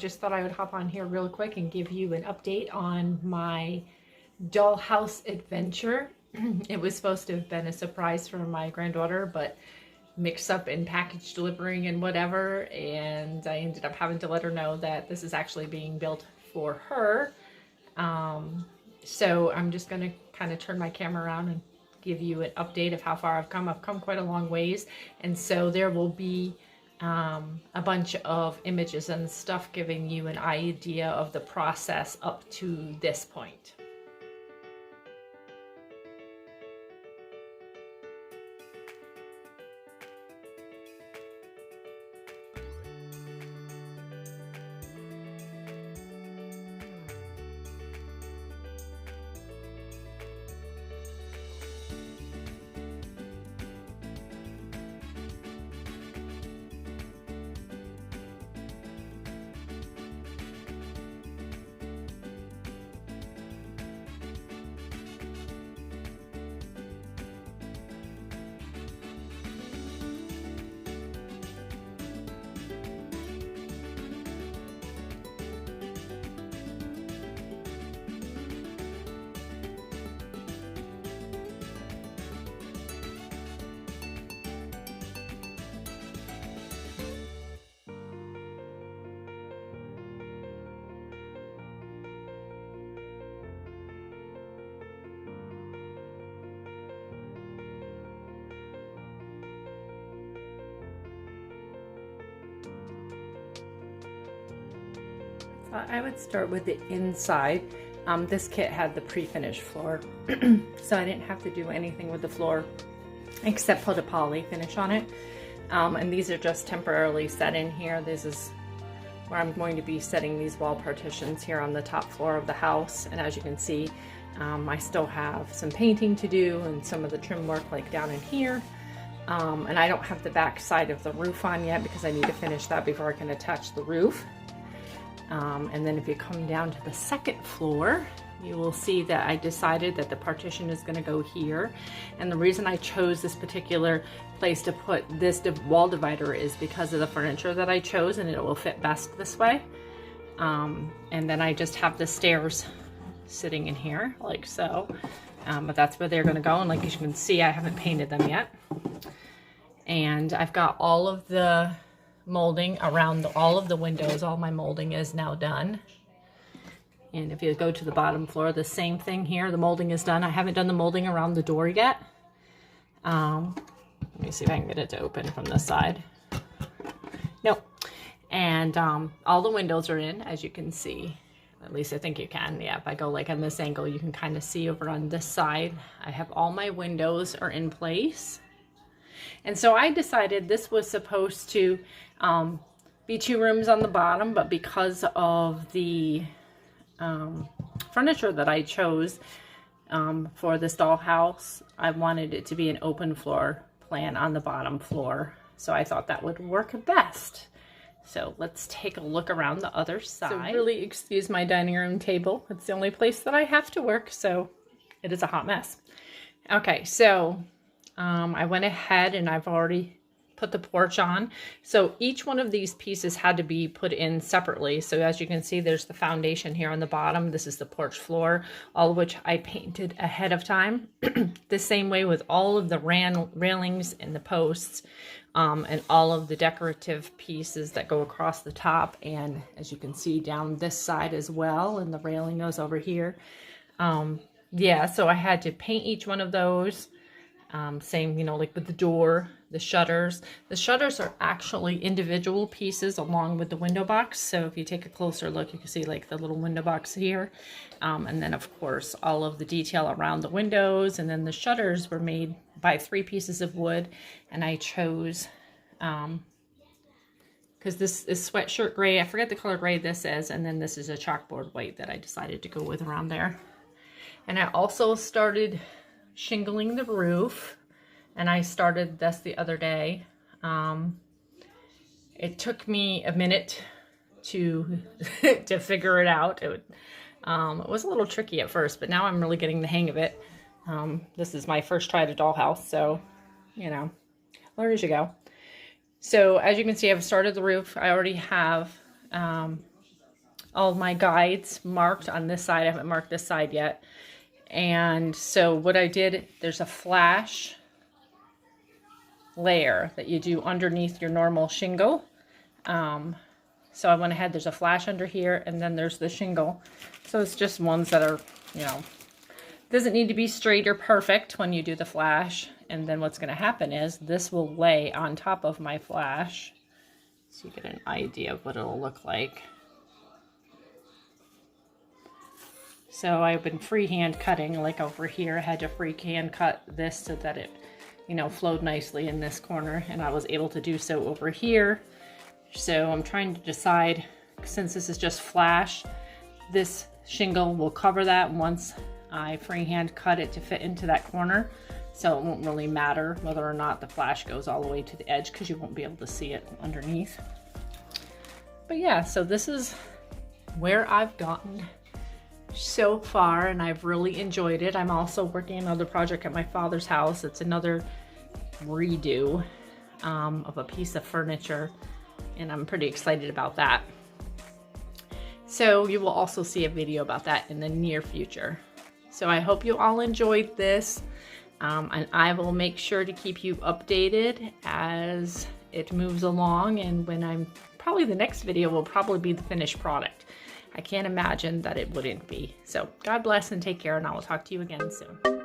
just thought I would hop on here real quick and give you an update on my dollhouse adventure. It was supposed to have been a surprise for my granddaughter, but mixed up in package delivering and whatever, and I ended up having to let her know that this is actually being built for her. So I'm just going to kind of turn my camera around and give you an update of how far I've come. I've come quite a long ways, and so there will be a bunch of images and stuff giving you an idea of the process up to this point. I would start with the inside. This kit had the pre-finished floor, so I didn't have to do anything with the floor except put a poly finish on it. And these are just temporarily set in here. This is where I'm going to be setting these wall partitions here on the top floor of the house. And as you can see, I still have some painting to do and some of the trim work like down in here. And I don't have the back side of the roof on yet because I need to finish that before I can attach the roof. And then if you come down to the second floor, you will see that I decided that the partition is going to go here. And the reason I chose this particular place to put this wall divider is because of the furniture that I chose, and it will fit best this way. And then I just have the stairs sitting in here like so. But that's where they're going to go. And like you can see, I haven't painted them yet. And I've got all of the molding around all of the windows. All my molding is now done. And if you go to the bottom floor, the same thing here. The molding is done. I haven't done the molding around the door yet. Let me see if I can get it to open from this side. Nope. And all the windows are in, as you can see. At least I think you can. Yeah, if I go like on this angle, you can kind of see over on this side. I have all my windows are in place. And so I decided this was supposed to be 2 rooms on the bottom, but because of the furniture that I chose for this dollhouse, I wanted it to be an open floor plan on the bottom floor. So I thought that would work best. So let's take a look around the other side. So really excuse my dining room table. It's the only place that I have to work, so it is a hot mess. Okay, so I went ahead and I've already put the porch on. So each one of these pieces had to be put in separately. So as you can see, there's the foundation here on the bottom. This is the porch floor, all of which I painted ahead of time. The same way with all of the railings and the posts, and all of the decorative pieces that go across the top. And as you can see down this side as well, and the railing goes over here. Yeah, so I had to paint each one of those. Same, you know, like with the door, the shutters. The shutters are actually individual pieces along with the window box. So if you take a closer look, you can see like the little window box here. And then of course, all of the detail around the windows. And then the shutters were made by 3 pieces of wood. And I chose, because this is sweatshirt gray. I forget the color gray this is. And then this is a chalkboard white that I decided to go with around there. And I also started shingling the roof, and I started this the other day. It took me a minute to to figure it out. It was a little tricky at first, but now I'm really getting the hang of it. This is my first try at a dollhouse, so you know, learn as you go. So as you can see, I've started the roof. I already have all my guides marked on this side. I haven't marked this side yet. And so what I did, there's a flash layer that you do underneath your normal shingle. So I went ahead, there's a flash under here, and then there's the shingle. So it's just ones that are, you know, doesn't need to be straight or perfect when you do the flash. And then what's going to happen is this will lay on top of my flash, so you get an idea of what it'll look like. So I've been freehand cutting, like over here. I had to freehand cut this so that it, you know, flowed nicely in this corner, and I was able to do so over here. So I'm trying to decide, since this is just flash, this shingle will cover that once I freehand cut it to fit into that corner. So it won't really matter whether or not the flash goes all the way to the edge, because you won't be able to see it underneath. But yeah, so this is where I've gotten so far, and I've really enjoyed it. I'm also working on another project at my father's house. It's another redo of a piece of furniture, and I'm pretty excited about that. So you will also see a video about that in the near future. So I hope you all enjoyed this, and I will make sure to keep you updated as it moves along, and when probably the next video will probably be the finished product. I can't imagine that it wouldn't be. So God bless and take care, and I will talk to you again soon.